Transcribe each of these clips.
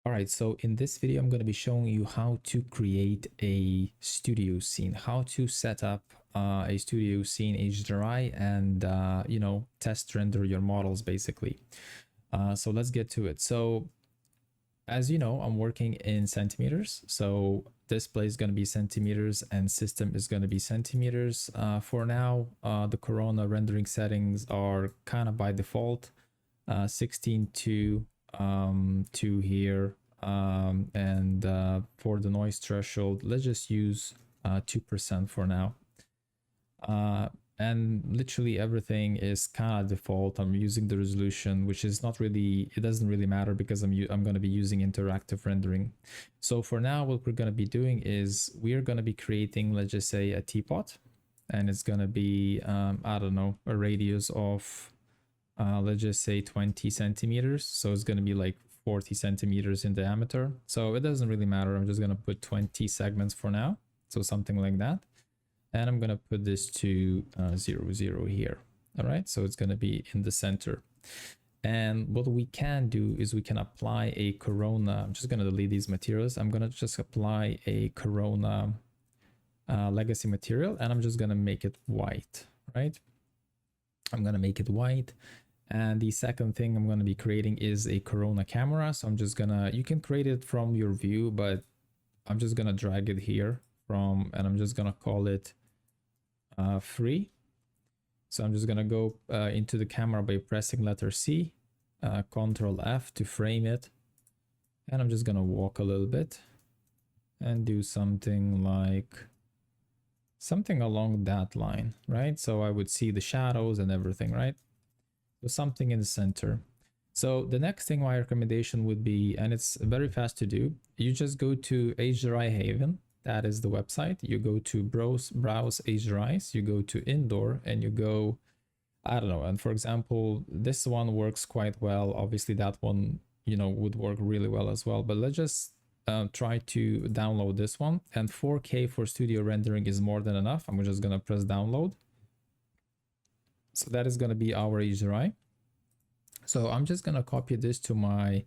All right, so in this video, I'm going to be showing you how to create a studio scene, how to set up a studio scene HDRI and, test render your models basically. So let's get to it. So as you know, I'm working in centimeters. So display is going to be centimeters and system is going to be centimeters. For now, the Corona rendering settings are kind of by default, 16 to 2 here. And for the noise threshold, let's just use 2% for now. And literally everything is kind of default. I'm using the resolution, which is not really, it doesn't really matter because I'm going to be using interactive rendering. So for now, what we're going to be doing is we're going to be creating, let's just say, a teapot, and it's going to be, I don't know, a radius of, let's just say 20 centimeters. So it's going to be like 40 centimeters in diameter. So it doesn't really matter. I'm just going to put 20 segments for now. So something like that. And I'm going to put this to 0, 0 here. All right. So it's going to be in the center. And what we can do is we can apply a Corona. I'm just going to delete these materials. I'm going to just apply a Corona legacy material, and I'm just going to make it white, right? I'm going to make it white. And the second thing I'm going to be creating is a Corona camera. So I'm just gonna, you can create it from your view, but I'm just gonna drag it here from, and I'm just gonna call it free. So I'm just gonna go into the camera by pressing letter C, Control F to frame it. And I'm just gonna walk a little bit and do something like, something along that line, right? So I would see the shadows and everything, right? So something in the center. So the next thing, my recommendation would be, and it's very fast to do, you just go to HDRI Haven. That is the website. You go to browse HDRIs, you go to indoor, and you go, I don't know. And for example, this one works quite well. Obviously that one, would work really well as well, but let's just try to download this one. And 4K for studio rendering is more than enough. I'm just going to press download. So that is going to be our HDRI. So I'm just going to copy this to my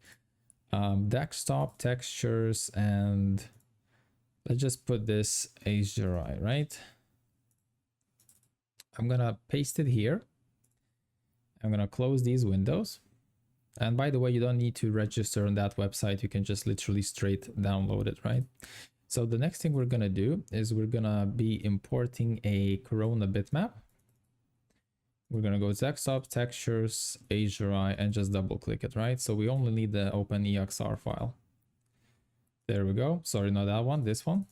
desktop textures, and let's just put this HDRI, right? I'm going to paste it here. I'm going to close these windows. And by the way, you don't need to register on that website. You can just literally straight download it, right? So the next thing we're going to do is we're going to be importing a Corona bitmap. We're going to go desktop, textures, HDRI, and just double click it, right? So we only need the OpenEXR file. There we go. Sorry, not that one, this one.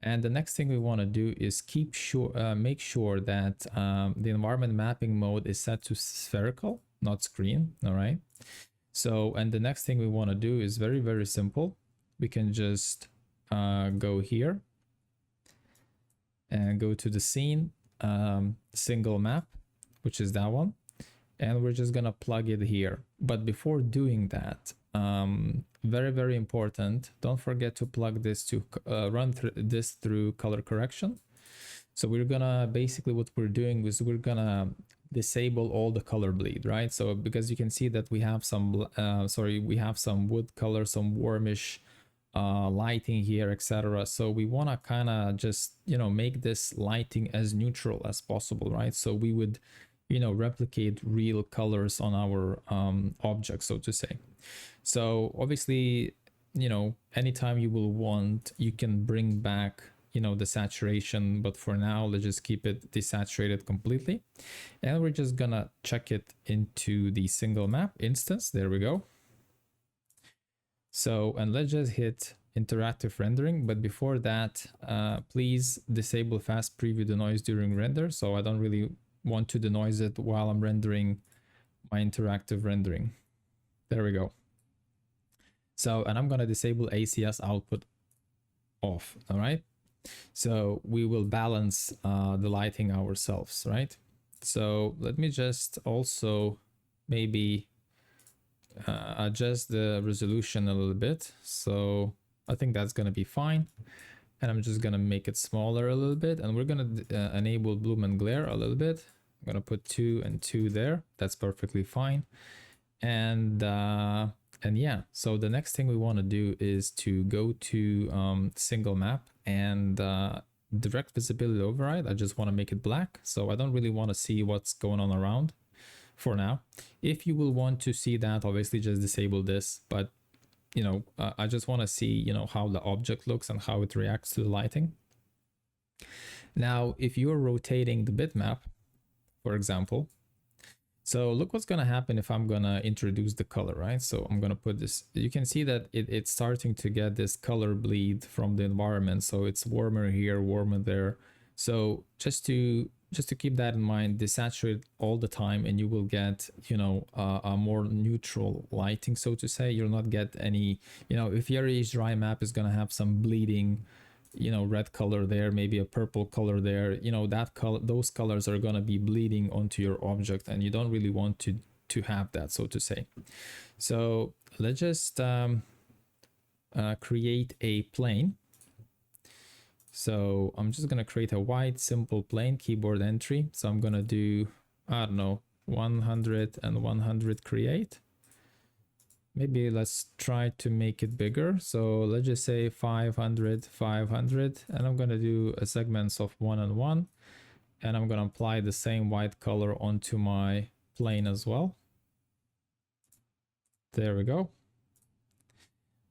And the next thing we want to do is make sure that the environment mapping mode is set to spherical, not screen. All right. So, and the next thing we want to do is very, very simple. We can just go here and go to the scene, single map, which is that one, and we're just gonna plug it here. But before doing that, very, very important, don't forget to plug this to run this through color correction. So we're gonna, basically what we're doing is we're gonna disable all the color bleed, right? So because you can see that we have some we have some wood color, some warmish lighting here, etc. So we want to kind of just make this lighting as neutral as possible, right? So we would replicate real colors on our object, so to say. So obviously, anytime you will want, you can bring back the saturation, but for now let's just keep it desaturated completely. And we're just gonna check it into the single map instance. There we go. So, and let's just hit interactive rendering, but before that, please disable fast preview denoise during render. So I don't really want to denoise it while I'm rendering my interactive rendering. There we go. So, and I'm going to disable ACS output off. All right. So we will balance the lighting ourselves, right? So let me just also maybe adjust the resolution a little bit. So I think that's going to be fine. And I'm just going to make it smaller a little bit. And we're going to enable bloom and glare a little bit. I'm going to put 2 and 2 there. That's perfectly fine. And And yeah, so the next thing we want to do is to go to single map and direct visibility override. I just want to make it black, so I don't really want to see what's going on around for now. If you will want to see that, obviously just disable this, but I just want to see how the object looks and how it reacts to the lighting. Now if you're rotating the bitmap, for example, so look what's going to happen if I'm going to introduce the color, right? So I'm going to put this, you can see that it's starting to get this color bleed from the environment. So it's warmer here, warmer there. So just to keep that in mind, desaturate all the time and you will get, a more neutral lighting, so to say. You'll not get any, if your HDRI map is going to have some bleeding, red color there, maybe a purple color there, that color, those colors are going to be bleeding onto your object, and you don't really want to have that, so to say. So let's just create a plane. So I'm just going to create a white simple plane, keyboard entry. So I'm going to do, I don't know, 100 and 100 create. Maybe let's try to make it bigger. So let's just say 500, 500, and I'm going to do a segments of 1 and 1. And I'm going to apply the same white color onto my plane as well. There we go.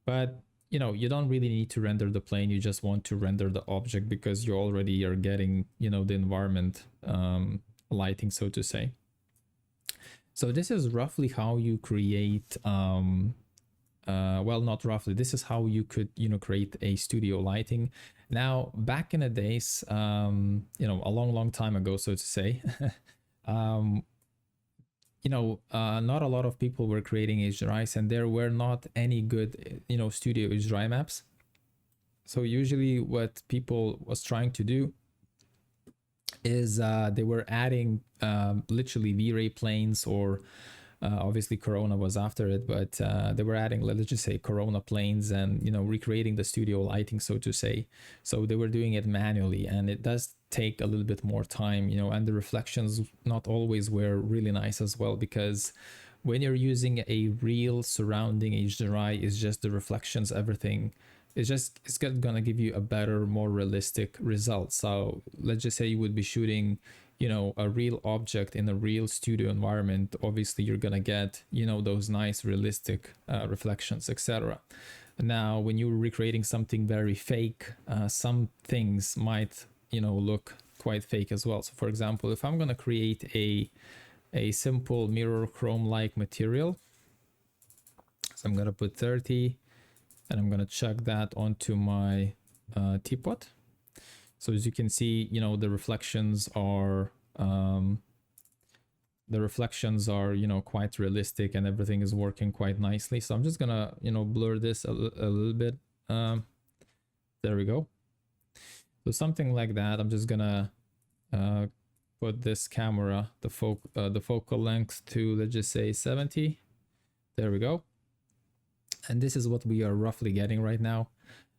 But you don't really need to render the plane. You just want to render the object because you already are getting, the environment lighting, so to say. So this is roughly how you create, well, not roughly, this is how you could, create a studio lighting. Now, back in the days, a long time ago, so to say, not a lot of people were creating HDRIs, and there were not any good, studio HDRI maps. So usually what people was trying to do is they were adding literally V-Ray planes, or obviously Corona was after it, but they were adding, let's just say, Corona planes, and recreating the studio lighting, so to say. So they were doing it manually, and it does take a little bit more time, and the reflections not always were really nice as well, because when you're using a real surrounding HDRI, it's just the reflections, everything. It's gonna give you a better, more realistic result. So let's just say you would be shooting, a real object in a real studio environment. Obviously, you're gonna get, those nice, realistic reflections, etc. Now, when you're recreating something very fake, some things might, look quite fake as well. So, for example, if I'm gonna create a simple mirror chrome-like material, so I'm gonna put 30. And I'm gonna chuck that onto my teapot. So as you can see, the reflections are quite realistic, and everything is working quite nicely. So I'm just gonna blur this a little bit. There we go. So something like that. I'm just gonna put this camera, the focal length to, let's just say, 70. There we go. And this is what we are roughly getting right now.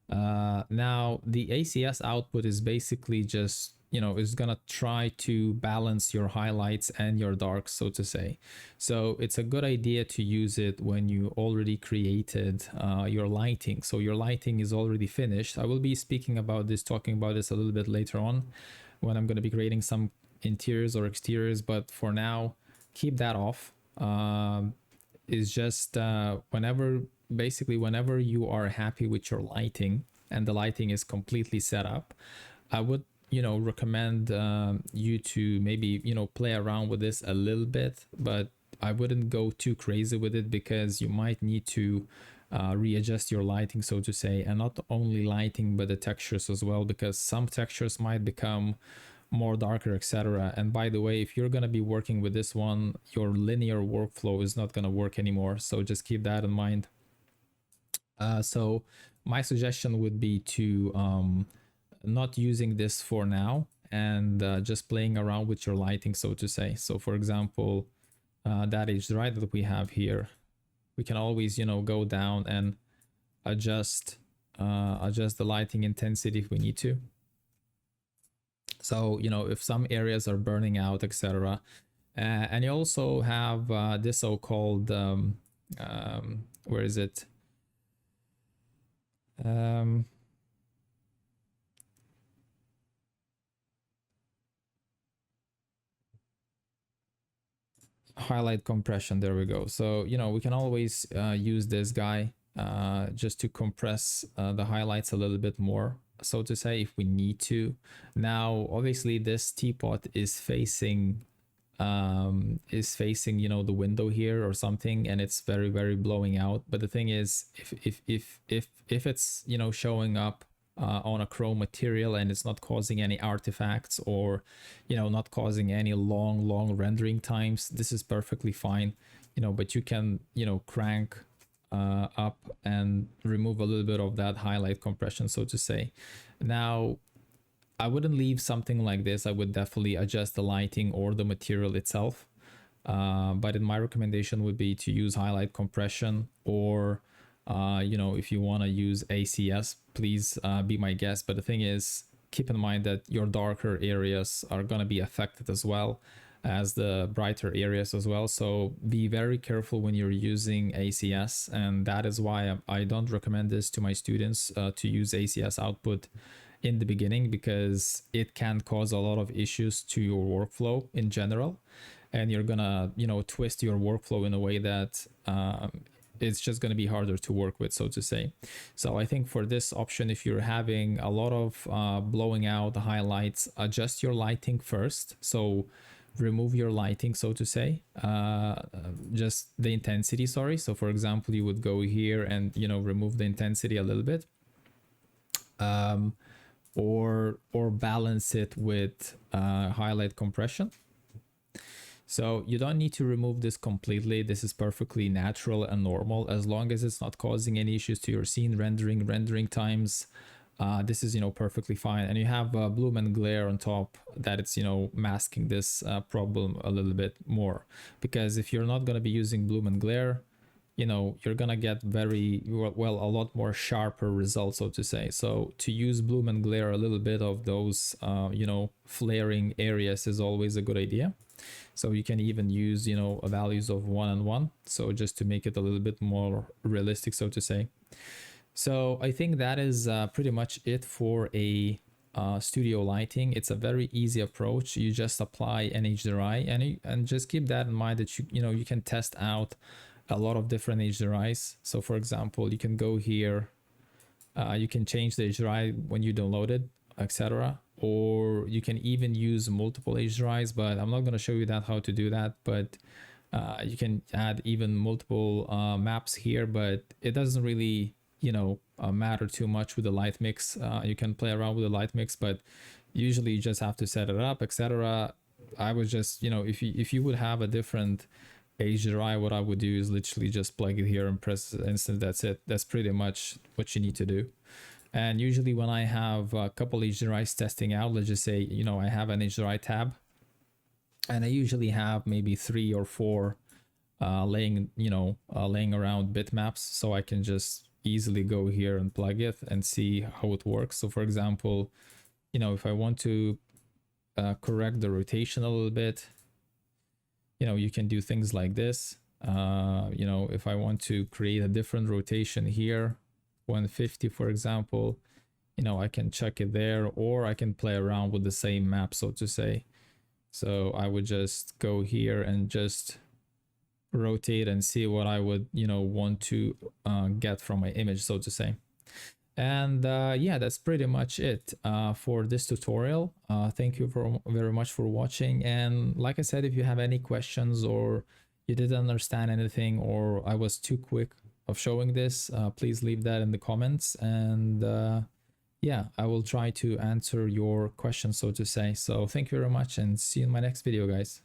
Now the ACS output is basically just, is gonna try to balance your highlights and your darks, so to say. So it's a good idea to use it when you already created your lighting. So your lighting is already finished. I will be talking about this a little bit later on, when I'm going to be creating some interiors or exteriors. But for now, keep that off. Is just whenever you are happy with your lighting and the lighting is completely set up, I would recommend you to maybe play around with this a little bit, but I wouldn't go too crazy with it, because you might need to readjust your lighting, so to say, and not only lighting but the textures as well, because some textures might become more darker, etc. And by the way, if you're going to be working with this one, your linear workflow is not going to work anymore, so just keep that in mind. So my suggestion would be to not using this for now, and just playing around with your lighting, so to say. So for example, that HDRI that we have here, we can always go down and adjust the lighting intensity if we need to. So if some areas are burning out, etc. And you also have this so-called where is it? Um, highlight compression, there we go. So we can always use this guy just to compress the highlights a little bit more, so to say, if we need to. Now obviously this teapot is facing the window here or something, and it's very, very blowing out. But the thing is, if it's showing up on a chrome material and it's not causing any artifacts, or not causing any long rendering times, this is perfectly fine. But you can crank up and remove a little bit of that highlight compression, so to say. Now I wouldn't leave something like this. I would definitely adjust the lighting or the material itself. But in my recommendation would be to use highlight compression, or if you want to use ACS, please be my guest. But the thing is, keep in mind that your darker areas are going to be affected as well as the brighter areas as well. So be very careful when you're using ACS. And that is why I don't recommend this to my students to use ACS output in the beginning, because it can cause a lot of issues to your workflow in general, and you're gonna twist your workflow in a way that it's just going to be harder to work with, so to say. So I think for this option, if you're having a lot of blowing out the highlights, adjust your lighting first. So remove your lighting, so to say, just the intensity, sorry. So for example, you would go here and remove the intensity a little bit, or balance it with highlight compression. So you don't need to remove this completely. This is perfectly natural and normal, as long as it's not causing any issues to your scene rendering times. This is perfectly fine. And you have bloom and glare on top, that it's masking this problem a little bit more, because if you're not going to be using bloom and glare, you're gonna get very well a lot more sharper results, so to say. So to use bloom and glare, a little bit of those flaring areas is always a good idea. So you can even use values of 1 and 1, so just to make it a little bit more realistic, so to say. So I think that is pretty much it for a studio lighting. It's a very easy approach. You just apply an HDRI, and just keep that in mind that you can test out a lot of different HDRIs. So for example, you can go here, you can change the HDRI when you download it, etc. Or you can even use multiple HDRIs, but I'm not going to show you that how to do that. But you can add even multiple maps here, but it doesn't really matter too much with the light mix. You can play around with the light mix, but usually you just have to set it up, etc. I would just if you would have a different HDRI, what I would do is literally just plug it here and press instant. That's it. That's pretty much what you need to do. And usually when I have a couple HDRIs testing out, let's just say I have an HDRI tab, and I usually have maybe 3 or 4 laying around bitmaps, so I can just easily go here and plug it and see how it works. So for example, if I want to correct the rotation a little bit, you can do things like this. If I want to create a different rotation here, 150 for example, I can check it there, or I can play around with the same map, so to say. So I would just go here and just rotate and see what I would want to get from my image, so to say. And yeah, that's pretty much it for this tutorial. Thank you very much for watching. And like I said, if you have any questions, or you didn't understand anything, or I was too quick of showing this, please leave that in the comments. And yeah, I will try to answer your questions, so to say. So thank you very much, and see you in my next video, guys.